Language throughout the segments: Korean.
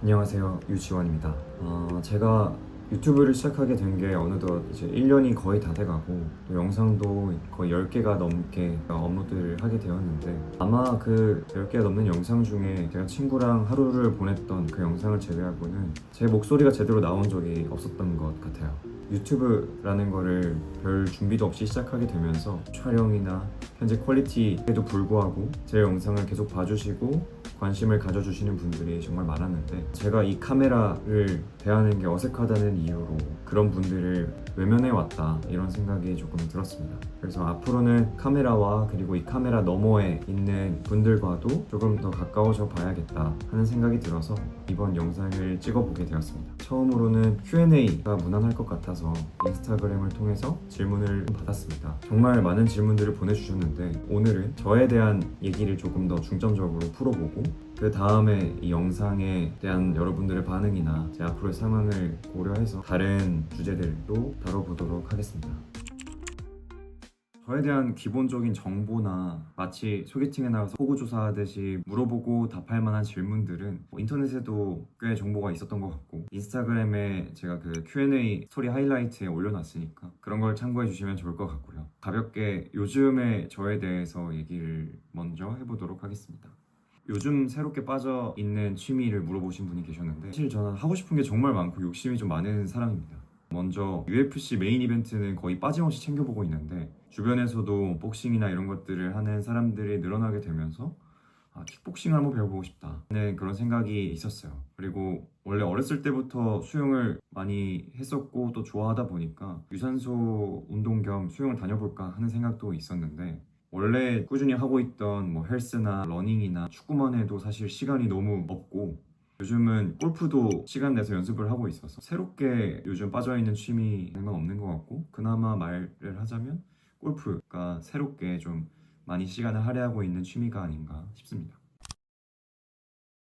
안녕하세요, 유지원입니다. 제가 유튜브를 시작하게 된 게 어느덧 이제 1년이 거의 다 돼가고 또 영상도 거의 10개가 넘게 업로드를 하게 되었는데, 아마 그 10개가 넘는 영상 중에 제가 친구랑 하루를 보냈던 그 영상을 제외하고는 제 목소리가 제대로 나온 적이 없었던 것 같아요. 유튜브라는 거를 별 준비도 없이 시작하게 되면서 촬영이나 현재 퀄리티에도 불구하고 제 영상을 계속 봐주시고 관심을 가져주시는 분들이 정말 많았는데, 제가 이 카메라를 대하는 게 어색하다는 이유로 그런 분들을 외면해 왔다, 이런 생각이 조금 들었습니다. 그래서 앞으로는 카메라와 그리고 이 카메라 너머에 있는 분들과도 조금 더 가까워져 봐야겠다 하는 생각이 들어서 이번 영상을 찍어보게 되었습니다. 처음으로는 Q&A가 무난할 것 같아서 인스타그램을 통해서 질문을 받았습니다. 정말 많은 질문들을 보내주셨는데, 오늘은 저에 대한 얘기를 조금 더 중점적으로 풀어보고 그 다음에 이 영상에 대한 여러분들의 반응이나 제 앞으로의 상황을 고려해서 다른 주제들도 다뤄보도록 하겠습니다. 저에 대한 기본적인 정보나 마치 소개팅에 나가서 호구조사하듯이 물어보고 답할 만한 질문들은 인터넷에도 꽤 정보가 있었던 것 같고, 인스타그램에 제가 그 Q&A 스토리 하이라이트에 올려놨으니까 그런 걸 참고해 주시면 좋을 것 같고요. 가볍게 요즘의 저에 대해서 얘기를 먼저 해보도록 하겠습니다. 요즘 새롭게 빠져 있는 취미를 물어보신 분이 계셨는데, 사실 저는 하고 싶은 게 정말 많고 욕심이 좀 많은 사람입니다. 먼저 UFC 메인 이벤트는 거의 빠짐없이 챙겨보고 있는데, 주변에서도 복싱이나 이런 것들을 하는 사람들이 늘어나게 되면서 킥복싱을 한번 배워보고 싶다 하는 그런 생각이 있었어요. 그리고 원래 어렸을 때부터 수영을 많이 했었고 또 좋아하다 보니까 유산소 운동 겸 수영을 다녀볼까 하는 생각도 있었는데, 원래 꾸준히 하고 있던 뭐 헬스나 러닝이나 축구만 해도 사실 시간이 너무 없고, 요즘은 골프도 시간 내서 연습을 하고 있어서 새롭게 요즘 빠져있는 취미는 없는 것 같고, 그나마 말을 하자면 골프가 새롭게 좀 많이 시간을 할애하고 있는 취미가 아닌가 싶습니다.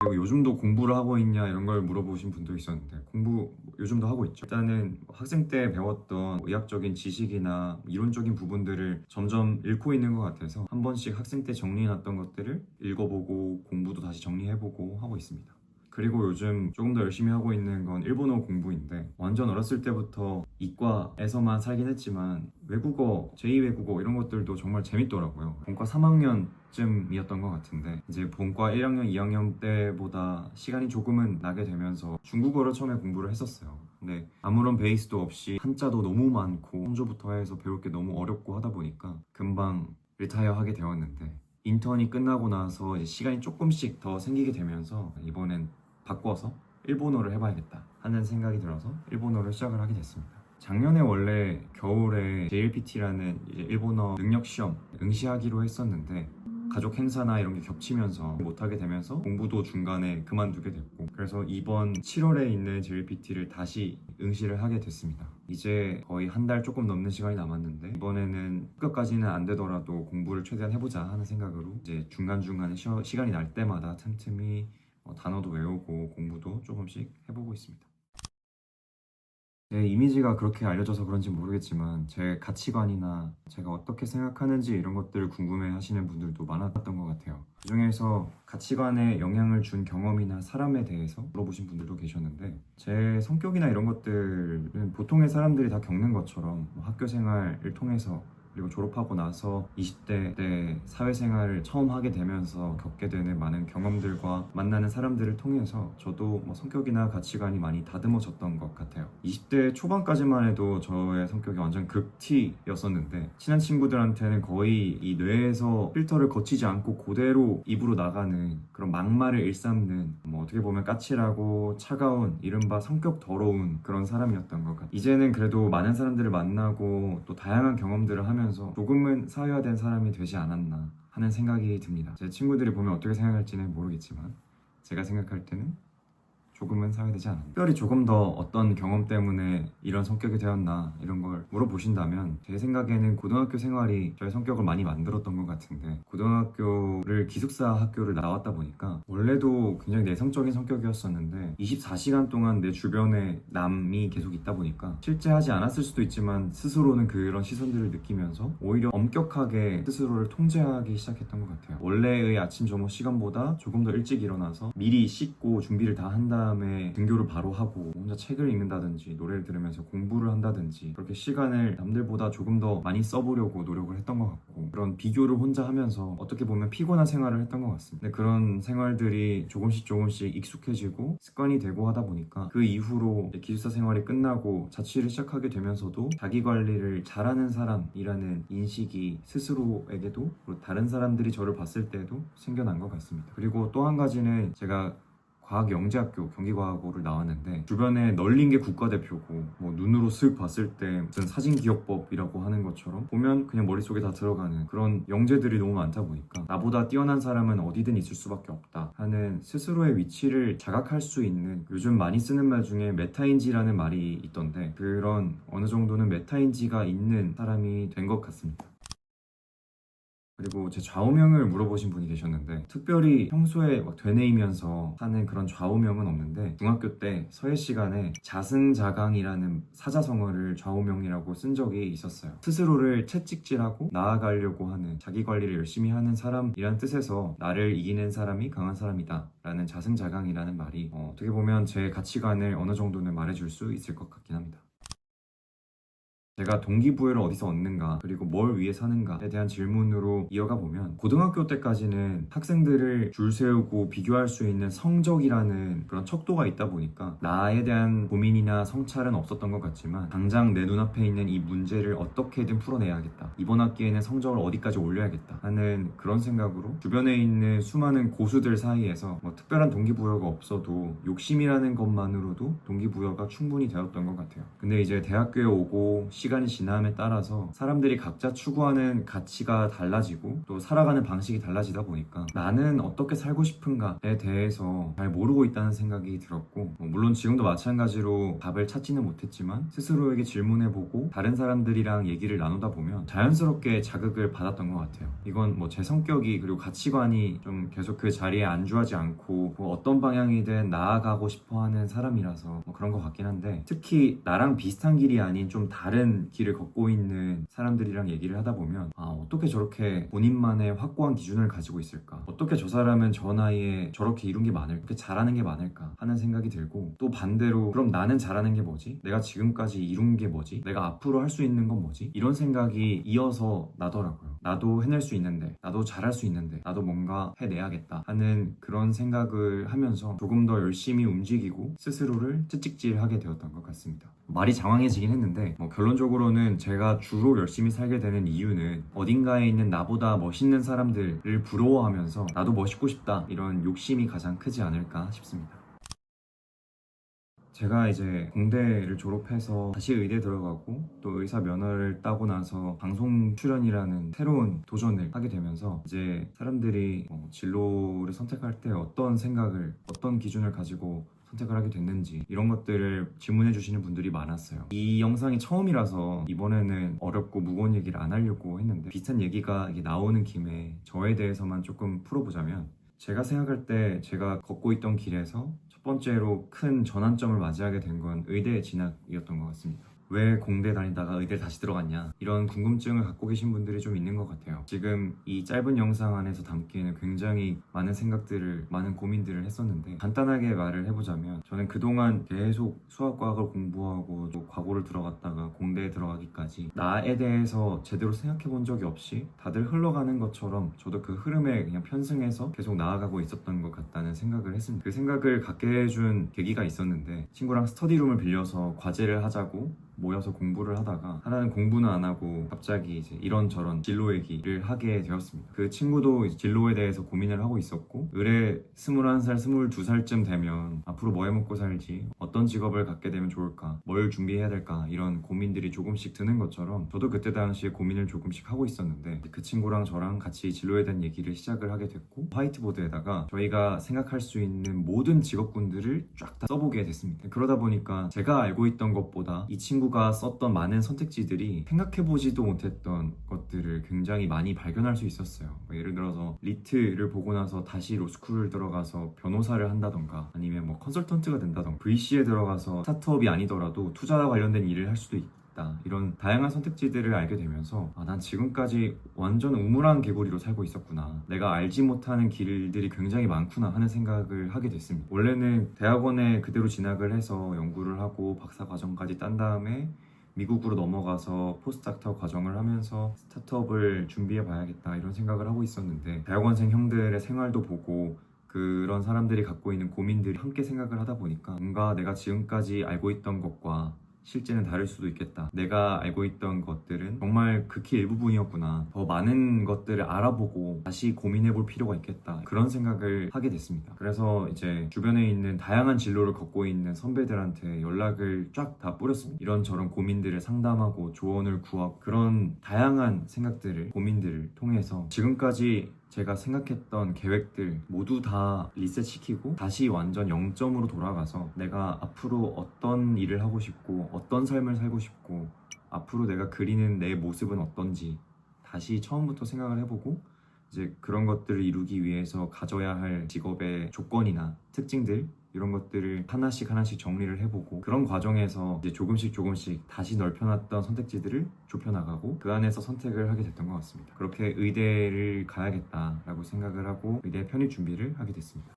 그리고 요즘도 공부를 하고 있냐 이런 걸 물어보신 분도 있었는데, 공부 요즘도 하고 있죠. 일단은 학생 때 배웠던 의학적인 지식이나 이론적인 부분들을 점점 잃고 있는 것 같아서 한 번씩 학생 때 정리해놨던 것들을 읽어보고 공부도 다시 정리해보고 하고 있습니다. 그리고 요즘 조금 더 열심히 하고 있는 건 일본어 공부인데, 완전 어렸을 때부터 이과에서만 살긴 했지만 외국어, 제2외국어 이런 것들도 정말 재밌더라고요. 본과 3학년쯤이었던 것 같은데, 이제 본과 1학년, 2학년 때보다 시간이 조금은 나게 되면서 중국어를 처음에 공부를 했었어요. 근데 아무런 베이스도 없이 한자도 너무 많고 한조부터 해서 배울 게 너무 어렵고 하다 보니까 금방 리타이어 하게 되었는데, 인턴이 끝나고 나서 이제 시간이 조금씩 더 생기게 되면서 이번엔 바꿔서 일본어를 해봐야겠다 하는 생각이 들어서 일본어를 시작을 하게 됐습니다. 작년에 원래 겨울에 JLPT라는 이제 일본어 능력 시험 응시하기로 했었는데, 가족 행사나 이런 게 겹치면서 못하게 되면서 공부도 중간에 그만두게 됐고, 그래서 이번 7월에 있는 JLPT를 다시 응시를 하게 됐습니다. 이제 거의 한 달 조금 넘는 시간이 남았는데, 이번에는 합격까지는 안 되더라도 공부를 최대한 해보자 하는 생각으로 이제 중간중간에 시간이 날 때마다 틈틈이 단어도 외우고 공부도 조금씩 해보고 있습니다. 제 이미지가 그렇게 알려져서 그런지 모르겠지만 제 가치관이나 제가 어떻게 생각하는지 이런 것들을 궁금해 하시는 분들도 많았던 것 같아요. 그중에서 가치관에 영향을 준 경험이나 사람에 대해서 물어보신 분들도 계셨는데, 제 성격이나 이런 것들은 보통의 사람들이 다 겪는 것처럼 학교 생활을 통해서 그리고 졸업하고 나서 20대 때 사회생활을 처음 하게 되면서 겪게 되는 많은 경험들과 만나는 사람들을 통해서 저도 성격이나 가치관이 많이 다듬어졌던 것 같아요. 20대 초반까지만 해도 저의 성격이 완전 극T였었는데, 친한 친구들한테는 거의 이 뇌에서 필터를 거치지 않고 그대로 입으로 나가는 그런 막말을 일삼는, 어떻게 보면 까칠하고 차가운, 이른바 성격 더러운 그런 사람이었던 것 같아요. 이제는 그래도 많은 사람들을 만나고 또 다양한 경험들을 하면서 조금은 사회화된 사람이 되지 않았나 하는 생각이 듭니다. 제 친구들이 보면 어떻게 생각할지는 모르겠지만 제가 생각할 때는 조금은 사회되지 않았나. 특별히 조금 더 어떤 경험 때문에 이런 성격이 되었나 이런 걸 물어보신다면, 제 생각에는 고등학교 생활이 저의 성격을 많이 만들었던 것 같은데, 고등학교를 기숙사 학교를 나왔다 보니까 원래도 굉장히 내성적인 성격이었었는데 24시간 동안 내 주변에 남이 계속 있다 보니까 실제 하지 않았을 수도 있지만 스스로는 그런 시선들을 느끼면서 오히려 엄격하게 스스로를 통제하기 시작했던 것 같아요. 원래의 아침 점호 시간보다 조금 더 일찍 일어나서 미리 씻고 준비를 다 한 다음에 다음에 등교를 바로 하고 혼자 책을 읽는다든지 노래를 들으면서 공부를 한다든지 그렇게 시간을 남들보다 조금 더 많이 써보려고 노력을 했던 것 같고, 그런 비교를 혼자 하면서 어떻게 보면 피곤한 생활을 했던 것 같습니다. 근데 그런 생활들이 조금씩 익숙해지고 습관이 되고 하다 보니까 그 이후로 기숙사 생활이 끝나고 자취를 시작하게 되면서도 자기 관리를 잘하는 사람이라는 인식이 스스로에게도 그리고 다른 사람들이 저를 봤을 때도 생겨난 것 같습니다. 그리고 또 한 가지는 제가 과학영재학교 경기과학고를 나왔는데 주변에 널린 게 국가대표고 뭐 눈으로 슥 봤을 때 무슨 사진기억법이라고 하는 것처럼 보면 그냥 머릿속에 다 들어가는 그런 영재들이 너무 많다 보니까 나보다 뛰어난 사람은 어디든 있을 수밖에 없다 하는 스스로의 위치를 자각할 수 있는, 요즘 많이 쓰는 말 중에 메타인지라는 말이 있던데 그런 어느 정도는 메타인지가 있는 사람이 된 것 같습니다. 그리고 제 좌우명을 물어보신 분이 계셨는데 특별히 평소에 막 되뇌이면서 하는 그런 좌우명은 없는데 중학교 때 서예 시간에 자승자강이라는 사자성어를 좌우명이라고 쓴 적이 있었어요. 스스로를 채찍질하고 나아가려고 하는, 자기 관리를 열심히 하는 사람이란 뜻에서 나를 이기는 사람이 강한 사람이다 라는 자승자강이라는 말이 어떻게 보면 제 가치관을 어느 정도는 말해줄 수 있을 것 같긴 합니다. 제가 동기부여를 어디서 얻는가 그리고 뭘 위해 사는가에 대한 질문으로 이어가 보면, 고등학교 때까지는 학생들을 줄 세우고 비교할 수 있는 성적이라는 그런 척도가 있다 보니까 나에 대한 고민이나 성찰은 없었던 것 같지만 당장 내 눈앞에 있는 이 문제를 어떻게든 풀어내야겠다, 이번 학기에는 성적을 어디까지 올려야겠다 하는 그런 생각으로 주변에 있는 수많은 고수들 사이에서 뭐 특별한 동기부여가 없어도 욕심이라는 것만으로도 동기부여가 충분히 되었던 것 같아요. 근데 이제 대학교에 오고 시간이 지남에 따라서 사람들이 각자 추구하는 가치가 달라지고 또 살아가는 방식이 달라지다 보니까 나는 어떻게 살고 싶은가에 대해서 잘 모르고 있다는 생각이 들었고, 물론 지금도 마찬가지로 답을 찾지는 못했지만 스스로에게 질문해보고 다른 사람들이랑 얘기를 나누다 보면 자연스럽게 자극을 받았던 것 같아요. 이건 뭐 제 성격이 그리고 가치관이 좀 계속 그 자리에 안주하지 않고 뭐 어떤 방향이든 나아가고 싶어하는 사람이라서 뭐 그런 것 같긴 한데, 특히 나랑 비슷한 길이 아닌 좀 다른 길을 걷고 있는 사람들이랑 얘기를 하다 보면 어떻게 저렇게 본인만의 확고한 기준을 가지고 있을까, 어떻게 저 사람은 저 나이에 저렇게 이룬 게 많을까, 그렇게 잘하는 게 많을까 하는 생각이 들고, 또 반대로 그럼 나는 잘하는 게 뭐지? 내가 지금까지 이룬 게 뭐지? 내가 앞으로 할 수 있는 건 뭐지? 이런 생각이 이어서 나더라고요. 나도 해낼 수 있는데, 나도 잘할 수 있는데, 나도 뭔가 해내야겠다 하는 그런 생각을 하면서 조금 더 열심히 움직이고 스스로를 채찍질하게 되었던 것 같습니다. 말이 장황해지긴 했는데 결론적으로는 제가 주로 열심히 살게 되는 이유는 어딘가에 있는 나보다 멋있는 사람들을 부러워하면서 나도 멋있고 싶다 이런 욕심이 가장 크지 않을까 싶습니다. 제가 이제 공대를 졸업해서 다시 의대 들어가고 또 의사 면허를 따고 나서 방송 출연이라는 새로운 도전을 하게 되면서 이제 사람들이 진로를 선택할 때 어떤 생각을, 어떤 기준을 가지고 선택을 하게 됐는지 이런 것들을 질문해 주시는 분들이 많았어요. 이 영상이 처음이라서 이번에는 어렵고 무거운 얘기를 안 하려고 했는데, 비슷한 얘기가 이게 나오는 김에 저에 대해서만 조금 풀어보자면, 제가 생각할 때 제가 걷고 있던 길에서 첫 번째로 큰 전환점을 맞이하게 된 건 의대 진학이었던 것 같습니다. 왜 공대 다니다가 의대를 다시 들어갔냐, 이런 궁금증을 갖고 계신 분들이 좀 있는 것 같아요. 지금 이 짧은 영상 안에서 담기에는 굉장히 많은 생각들을, 많은 고민들을 했었는데, 간단하게 말을 해보자면 저는 그동안 계속 수학과학을 공부하고 또 과고를 들어갔다가 공대에 들어가기까지 나에 대해서 제대로 생각해 본 적이 없이 다들 흘러가는 것처럼 저도 그 흐름에 그냥 편승해서 계속 나아가고 있었던 것 같다는 생각을 했습니다. 그 생각을 갖게 해준 계기가 있었는데, 친구랑 스터디룸을 빌려서 과제를 하자고 모여서 공부를 하다가 하나는 공부는 안 하고 갑자기 이제 이런저런 진로 얘기를 하게 되었습니다. 그 친구도 이제 진로에 대해서 고민을 하고 있었고, 의뢰 21살, 22살쯤 되면 앞으로 뭐 해먹고 살지, 어떤 직업을 갖게 되면 좋을까, 뭘 준비해야 될까, 이런 고민들이 조금씩 드는 것처럼 저도 그때 당시에 고민을 조금씩 하고 있었는데, 그 친구랑 저랑 같이 진로에 대한 얘기를 시작을 하게 됐고, 화이트보드에다가 저희가 생각할 수 있는 모든 직업군들을 쫙 다 써보게 됐습니다. 그러다 보니까 제가 알고 있던 것보다 이 친구가 썼던 많은 선택지들이 생각해보지도 못했던 것들을 굉장히 많이 발견할 수 있었어요. 예를 들어서 리트를 보고 나서 다시 로스쿨을 들어가서 변호사를 한다던가, 아니면 뭐 컨설턴트가 된다던가, VC에 들어가서 스타트업이 아니더라도 투자와 관련된 일을 할 수도 있고, 있다, 이런 다양한 선택지들을 알게 되면서 난 지금까지 완전 우물한 개구리로 살고 있었구나, 내가 알지 못하는 길들이 굉장히 많구나 하는 생각을 하게 됐습니다. 원래는 대학원에 그대로 진학을 해서 연구를 하고 박사 과정까지 딴 다음에 미국으로 넘어가서 포스닥터 과정을 하면서 스타트업을 준비해 봐야겠다 이런 생각을 하고 있었는데, 대학원생 형들의 생활도 보고 그런 사람들이 갖고 있는 고민들이 함께 생각을 하다 보니까 뭔가 내가 지금까지 알고 있던 것과 실제는 다를 수도 있겠다, 내가 알고 있던 것들은 정말 극히 일부분이었구나, 더 많은 것들을 알아보고 다시 고민해 볼 필요가 있겠다, 그런 생각을 하게 됐습니다. 그래서 이제 주변에 있는 다양한 진로를 걷고 있는 선배들한테 연락을 쫙 다 뿌렸습니다. 이런저런 고민들을 상담하고 조언을 구하고, 그런 다양한 생각들을, 고민들을 통해서 지금까지 제가 생각했던 계획들 모두 다 리셋시키고 다시 완전 0점으로 돌아가서 내가 앞으로 어떤 일을 하고 싶고 어떤 삶을 살고 싶고 앞으로 내가 그리는 내 모습은 어떤지 다시 처음부터 생각을 해보고, 이제 그런 것들을 이루기 위해서 가져야 할 직업의 조건이나 특징들, 이런 것들을 하나씩 하나씩 정리를 해보고, 그런 과정에서 이제 조금씩 다시 넓혀놨던 선택지들을 좁혀나가고 그 안에서 선택을 하게 됐던 것 같습니다. 그렇게 의대를 가야겠다라고 생각을 하고 의대 편입 준비를 하게 됐습니다.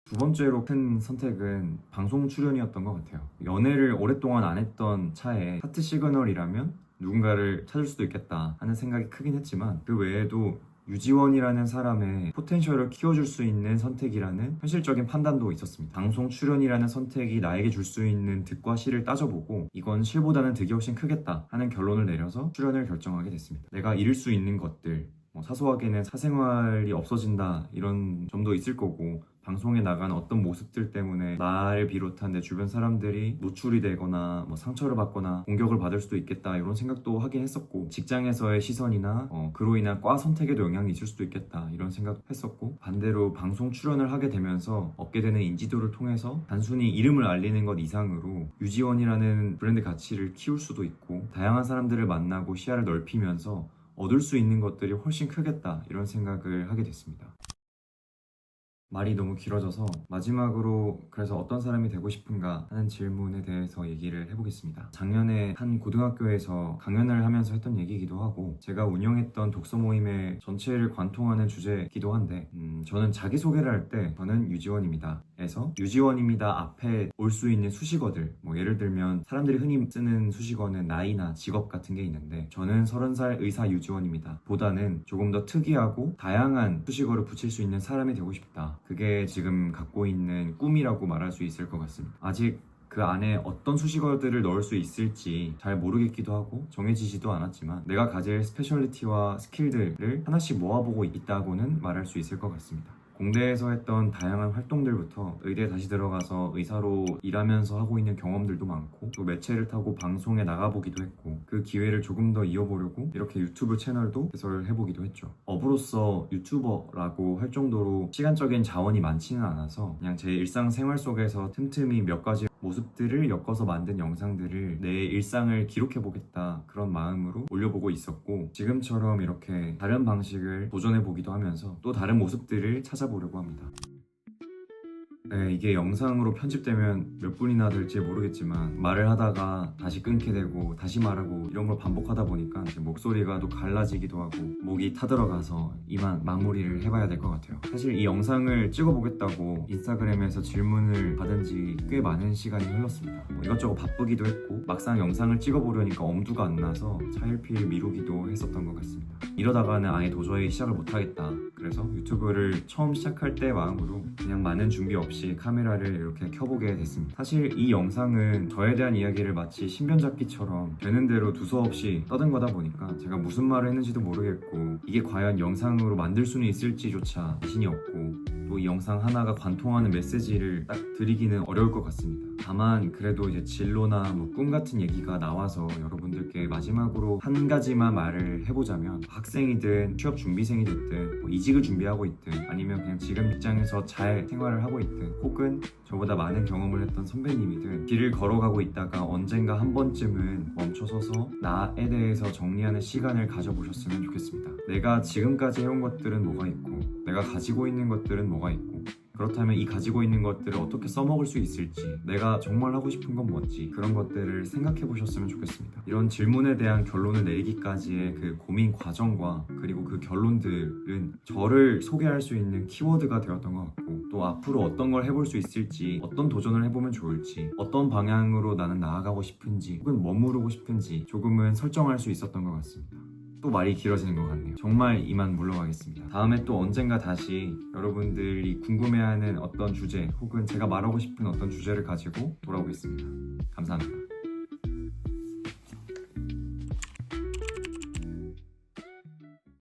두 번째로 큰 선택은 방송 출연이었던 것 같아요. 연애를 오랫동안 안 했던 차에 하트 시그널이라면 누군가를 찾을 수도 있겠다 하는 생각이 크긴 했지만, 그 외에도 유지원이라는 사람의 포텐셜을 키워줄 수 있는 선택이라는 현실적인 판단도 있었습니다. 방송 출연이라는 선택이 나에게 줄 수 있는 득과 실을 따져보고 이건 실보다는 득이 훨씬 크겠다 하는 결론을 내려서 출연을 결정하게 됐습니다. 내가 잃을 수 있는 것들, 사소하게는 사생활이 없어진다 이런 점도 있을 거고, 방송에 나간 어떤 모습들 때문에 나를 비롯한 내 주변 사람들이 노출이 되거나 상처를 받거나 공격을 받을 수도 있겠다 이런 생각도 하긴 했었고, 직장에서의 시선이나 그로 인한 과 선택에도 영향이 있을 수도 있겠다 이런 생각도 했었고, 반대로 방송 출연을 하게 되면서 얻게 되는 인지도를 통해서 단순히 이름을 알리는 것 이상으로 유지원이라는 브랜드 가치를 키울 수도 있고, 다양한 사람들을 만나고 시야를 넓히면서 얻을 수 있는 것들이 훨씬 크겠다 이런 생각을 하게 됐습니다. 말이 너무 길어져서 마지막으로 그래서 어떤 사람이 되고 싶은가 하는 질문에 대해서 얘기를 해보겠습니다. 작년에 한 고등학교에서 강연을 하면서 했던 얘기이기도 하고, 제가 운영했던 독서 모임의 전체를 관통하는 주제이기도 한데, 저는 자기소개를 할 때 저는 유지원입니다 에서 유지원입니다 앞에 올 수 있는 수식어들, 예를 들면 사람들이 흔히 쓰는 수식어는 나이나 직업 같은 게 있는데, 저는 30살 의사 유지원입니다 보다는 조금 더 특이하고 다양한 수식어를 붙일 수 있는 사람이 되고 싶다, 그게 지금 갖고 있는 꿈이라고 말할 수 있을 것 같습니다. 아직 그 안에 어떤 수식어들을 넣을 수 있을지 잘 모르겠기도 하고 정해지지도 않았지만, 내가 가질 스페셜리티와 스킬들을 하나씩 모아보고 있다고는 말할 수 있을 것 같습니다. 공대에서 했던 다양한 활동들부터 의대에 다시 들어가서 의사로 일하면서 하고 있는 경험들도 많고, 또 매체를 타고 방송에 나가보기도 했고, 그 기회를 조금 더 이어보려고 이렇게 유튜브 채널도 개설을 해보기도 했죠. 업으로서 유튜버라고 할 정도로 시간적인 자원이 많지는 않아서 그냥 제 일상생활 속에서 틈틈이 몇 가지 모습들을 엮어서 만든 영상들을 내 일상을 기록해보겠다 그런 마음으로 올려보고 있었고, 지금처럼 이렇게 다른 방식을 도전해보기도 하면서 또 다른 모습들을 찾아보려고 합니다. 네, 이게 영상으로 편집되면 몇 분이나 될지 모르겠지만 말을 하다가 다시 끊게 되고 다시 말하고 이런 걸 반복하다 보니까 제 목소리가 또 갈라지기도 하고 목이 타들어가서 이만 마무리를 해봐야 될 것 같아요. 사실 이 영상을 찍어보겠다고 인스타그램에서 질문을 받은 지 꽤 많은 시간이 흘렀습니다. 이것저것 바쁘기도 했고 막상 영상을 찍어보려니까 엄두가 안 나서 차일피일 미루기도 했었던 것 같습니다. 이러다가는 아예 도저히 시작을 못하겠다, 그래서 유튜브를 처음 시작할 때 마음으로 그냥 많은 준비 없이 카메라를 이렇게 켜보게 됐습니다. 사실 이 영상은 저에 대한 이야기를 마치 신변잡기처럼 되는 대로 두서없이 떠든 거다 보니까 제가 무슨 말을 했는지도 모르겠고, 이게 과연 영상으로 만들 수는 있을지조차 자신이 없고, 또 이 영상 하나가 관통하는 메시지를 딱 드리기는 어려울 것 같습니다. 다만 그래도 이제 진로나 꿈 같은 얘기가 나와서 여러분들께 마지막으로 한 가지만 말을 해보자면, 학생이든 취업 준비생이 됐든 이직을 준비하고 있든 아니면 그냥 지금 직장에서 잘 생활을 하고 있든 혹은 저보다 많은 경험을 했던 선배님이든 길을 걸어가고 있다가 언젠가 한 번쯤은 멈춰서서 나에 대해서 정리하는 시간을 가져보셨으면 좋겠습니다. 내가 지금까지 해온 것들은 뭐가 있고 내가 가지고 있는 것들은 뭐가 있고 그렇다면 이 가지고 있는 것들을 어떻게 써먹을 수 있을지, 내가 정말 하고 싶은 건 뭔지, 그런 것들을 생각해 보셨으면 좋겠습니다. 이런 질문에 대한 결론을 내리기까지의 그 고민 과정과 그리고 그 결론들은 저를 소개할 수 있는 키워드가 되었던 것 같고, 또 앞으로 어떤 걸 해볼 수 있을지, 어떤 도전을 해보면 좋을지, 어떤 방향으로 나는 나아가고 싶은지 혹은 머무르고 싶은지 조금은 설정할 수 있었던 것 같습니다. 또 말이 길어지는 것 같네요. 정말 이만 물러가겠습니다. 다음에 또 언젠가 다시 여러분들이 궁금해하는 어떤 주제 혹은 제가 말하고 싶은 어떤 주제를 가지고 돌아오겠습니다. 감사합니다.